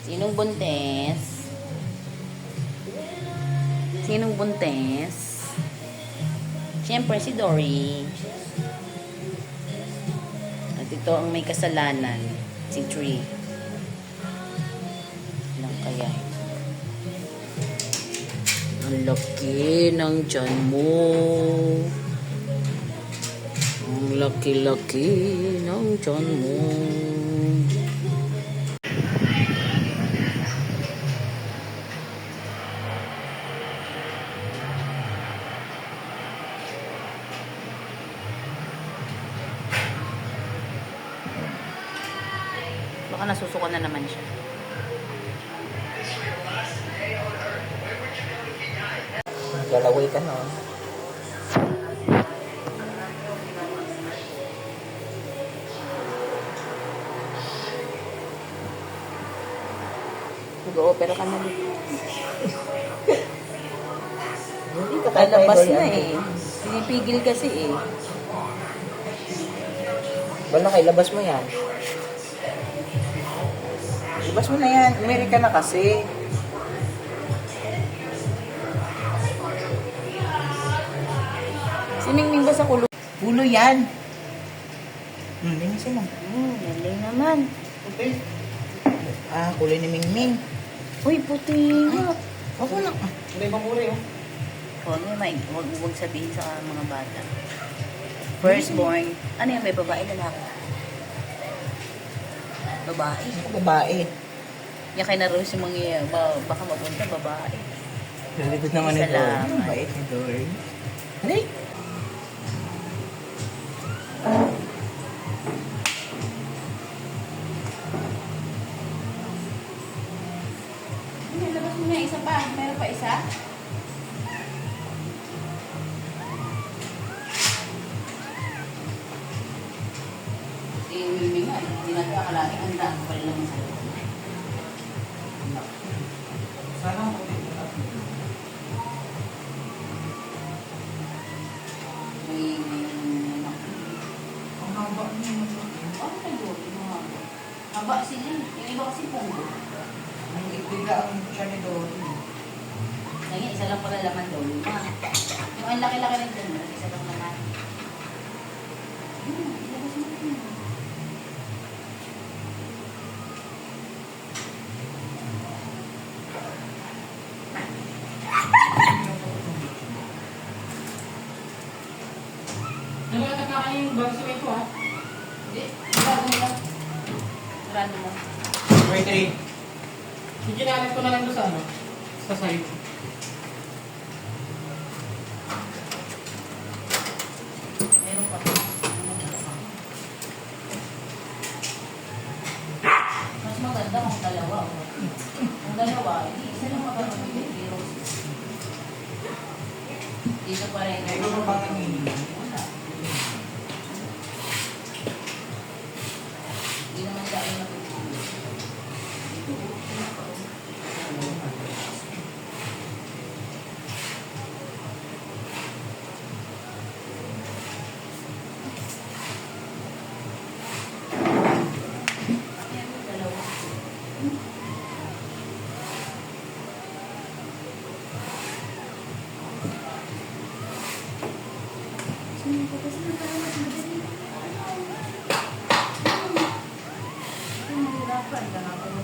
Sinong buntes? Sinong buntes? Siyempre si Dory. At ito ang may kasalanan. Si Tree. Lang kaya. Ang laki ng tiyan mo. Ang laki-laki ng tiyan mo. Baka nasusuka na naman siya. Galaway ka na. Nag-o-opera ka na dito. Hindi ka Lalabas na eh. Pinipigil kasi eh. Wala kay labas mo yan. Labas mo na yan. Amerika na kasi. Siningning ba sa kulo? Ulo yan. Hindi sila. Galing naman. Okay. Kulay ni Mingming. Uy, puti nga. Ako na. Kulay bang kulay oh. Huwag sabihin sa mga bata. Firstborn. Ano yan? May babae, lalaki? Babae. Babae. Yan kay naroon si mga baka mapunta, babae. Nalibot naman ni Dory. Salamat. Bait ni Dory. Hindi. Labas mo na isa pa. Meron pa isa? Hindi nga. Hindi natin akalaki. Ang daan pa rin naman sa loob. Sana ako May ang haba niya. ano kayo? Haba sila. Yung iba kasi punggo. Ang ipiga ang siya ni Dory. Ngayon, isa lang pala laman daw. Yung ang laki-laki rin dun. Isa lang laman. Ilabas mo rin. Nagkakatak na kayo yung bago sa ito ha? Hindi. Sarado mo lang. Sarado mo. Wait, wait. Sininalit ko na lang doon sa ano? Sa side. Meron pa. Mas maganda kung dalawa. Kung dalawa, hindi. Isa lang maganda. Pero dito pa rin. Ito pa bang nangingi? Wala. Hindi naman tayo natutulog. Ayan, dalawa. Mahirapan ka na kung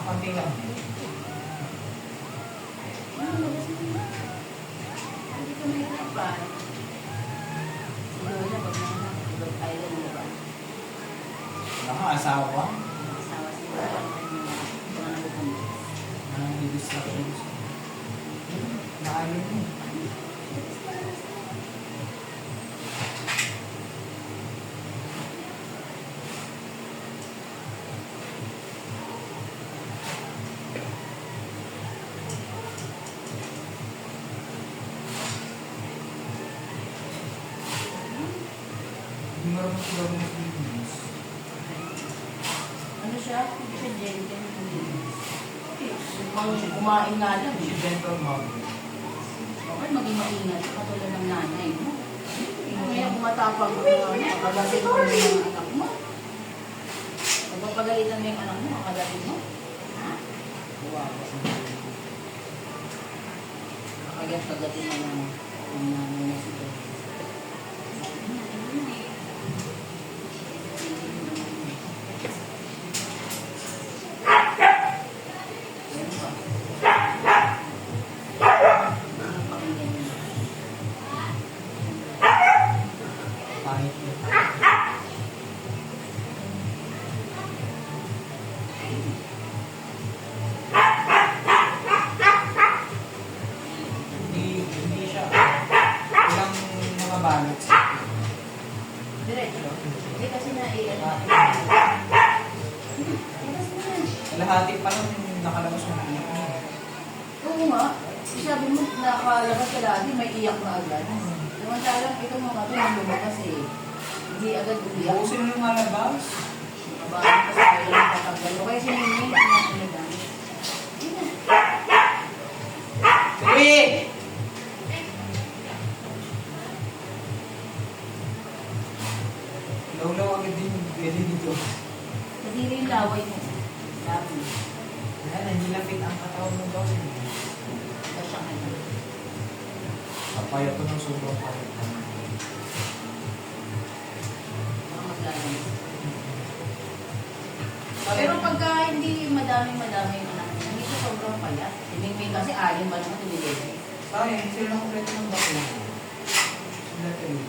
Konti lang. hindi ko mahirapan. Siguro na pag nasa island, di ba? Wala kang asawa. Asawa siguro ang mga nabubundi. Ang distractions. Maayon mo. Hindi marunong sila ng Philippines. Ano siya? Hindi siya gentle. Mukhang kumain nga lang. Si Gentle Mother. Okay, maging maingat. Katulad ng nanay mo. tapang mo na akalasin mo yung anak mo. Pagpapagalitan mo yung anak mo, akalasin mo. Ha? Wow. Kaya kagatin mo na kung nangyay sila. Pangit yun. Hindi siya. Ilang mga balot. Diretso? Hindi kasi na-iyan. Lahati pa lang nakalabas yung iyak niya. Oo nga. Sabi mo, nakalabas ka lagi, may iyak na agad. Samantalang ito mga ito yung lumabas eh. Hindi agad umiyak. Bukusin mo yung malabas. Mabahan pa sa kaya lang tatanggal. O kaya siniming na ano lang. Hindi na. Sige! Law-law agad din yung pwede dito. Nadiri yung laway mo. Dami. Yan, hindi lang fit ang katawan mo daw. Ito siyang ano. Papayat ko ng sobrang payat. Mga maglalang. Pero pagka hindi madami-madami yung anak niya, hindi ko sobrang payat. Siniming kasi ayon ba naman tumilin. Sayang, sila lang kompleto ng bakla. Sila kayo.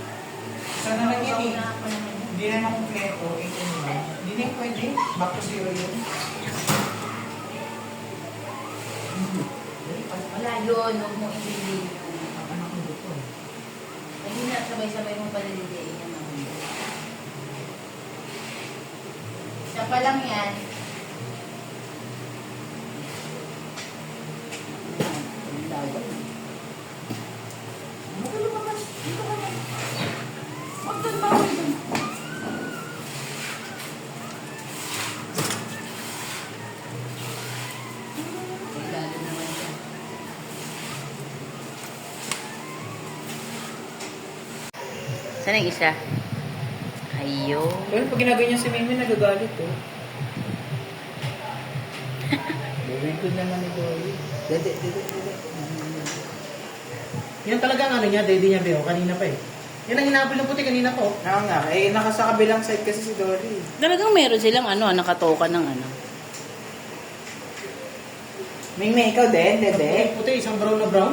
Sana lang yan eh. Hindi na kompleto, 8 and 1. Hindi na pwede. Back to 0 yun. Wala yun, huwag mo i-delay yung Anak mo dito. hindi na sabay-sabay mo paliligayin yung mga hindi. Isa pa lang yan. Ang laway. Ano ka lumabas? Dito ka na. Huwag doon, bawal doon. Ay, lalo naman siya. Saan yung isa? Ayun. Pero pag ginaganyan si Mimi, nagagalit oh. Very good naman ni Dory. Dede. Yan talaga ang ano niya, daddy niya, Beo, kanina pa eh. Yan ang hinabol ng puti kanina po. Oo nga, eh nakasa kabilang side kasi si Dory. Talagang meron silang ano, nakatoka ng ano. Mimi, ikaw din, Dede. Puti, isang brown na brown.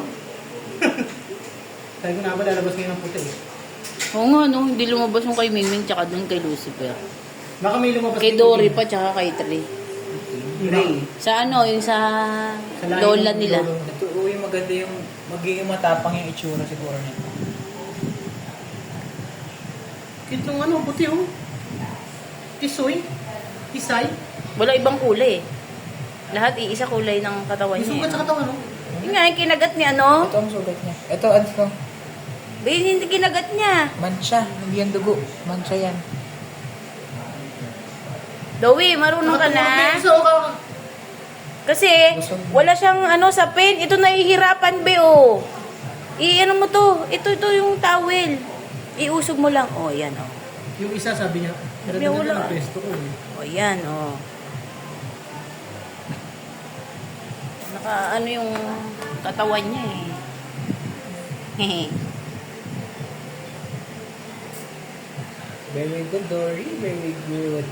Sabi ko na ba, lalabas ngayon ng puti eh. Oo nga, no, hindi lumabas yung kay Mingming tsaka dun kay Lucifer. Baka may lumabas Kay din Dory puti. pa tsaka kay Trey. Gray. Sa ano, yung sa Sa lahi lola ng nila. lolo. Ito, uy, maganda yung, magiging matapang yung itsura siguro nito. Cute nung ano, puti oh. Tisoy. Tisay. Wala ibang kulay eh. Lahat iisa kulay ng katawan May niya. sugat eh. sa katawan oh. Yun nga, yung kinagat niya, no? Ito ang sugat niya. Ito, ano to? Hindi kinagat niya. Mancha. Hindi yan dugo. Mancha yan. Dowie, marunong ka na. Kasi, Busog na. wala siyang ano sa pen. Ito nahihirapan, be, oh. I-ano mo to. Ito yung towel. Iusog mo lang. Oh, yan, oh. Yung isa sabi niya, pero Sabi, doon wala. na pwesto ko eh. Oh, yan, oh. Naka, ano yung katawan niya, eh. Very good, Dory. Very good.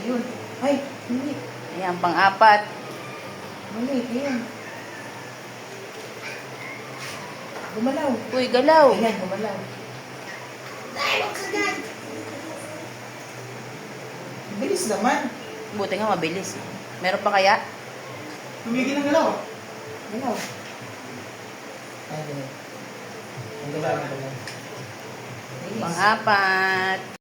Ayun. Ay, hindi. Ayan, pang-apat. Mali, ayun. Gumalaw. Uy, galaw. Ayan, gumalaw. Bilis naman. Buti nga mabilis. Meron pa kaya? Tumigil ang galaw. Galaw. Ay, ganun. Ang galaw, ang galaw. Bilis. Pang-apat.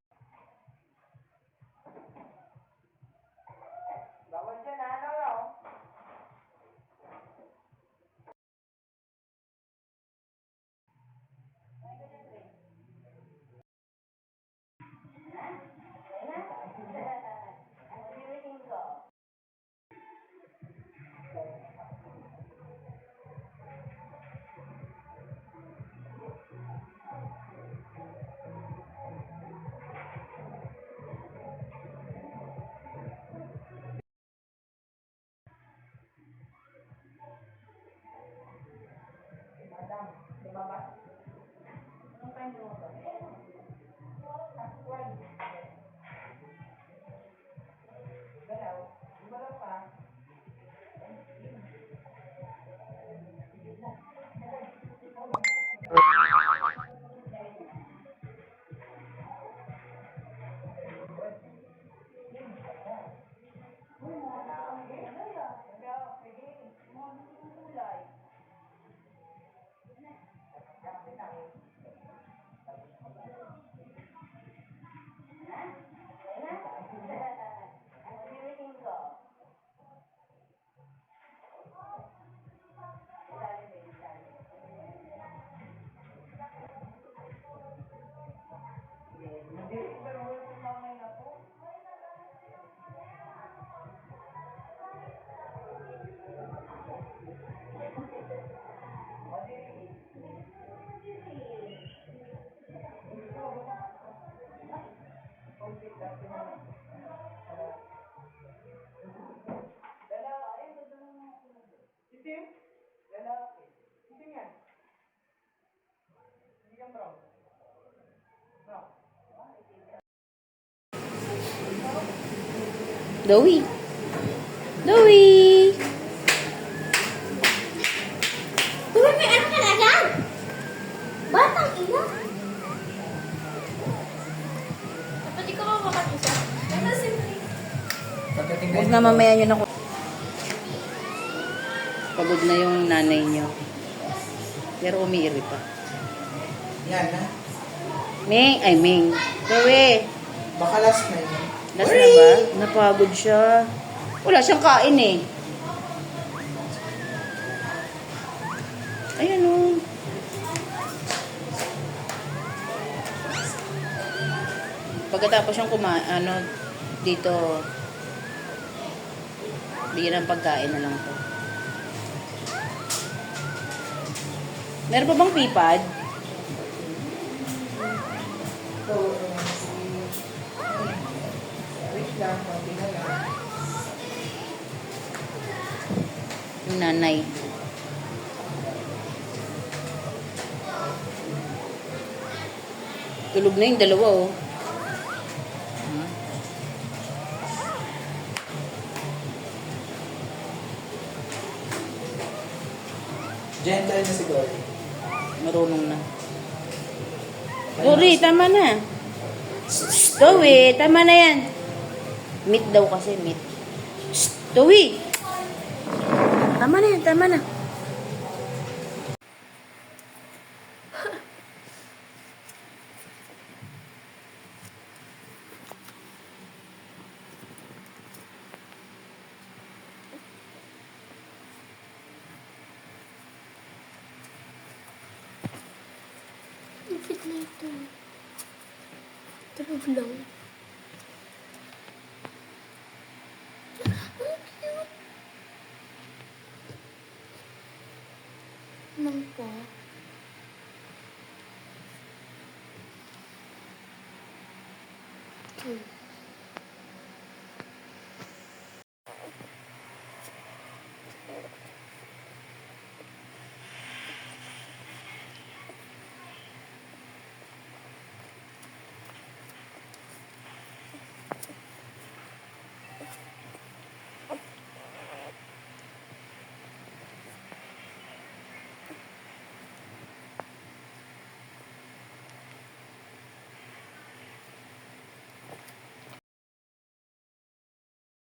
Dowie. Dowie. Uy, may ano ka na dyan? Batang ina. Dapat ikaw ka makatisa. Ano si Pagdating Huwag na mamaya nyo na. Pagod na yung nanay nyo. Pero umiiri pa. Yan na. Ming, ay Ming. Dowie. Baka last na yun. Last na ba? Napagod siya. Wala siyang kain eh. Ayan o. Pagkatapos siyang dito, bigyan ng pagkain na lang to. Meron pa bang pipad? So, wait lang, konti na lang. Yung nanay. Tulog na yung dalawa oh. Gentle na si Dory. Marunong na. Dory, tama na. Dory, tama na yan. Meat daw kasi, meat. Dory! Tama na yan, tama na. Fit na ito. Tulog lang. Ang cute. Nang po. Hmm.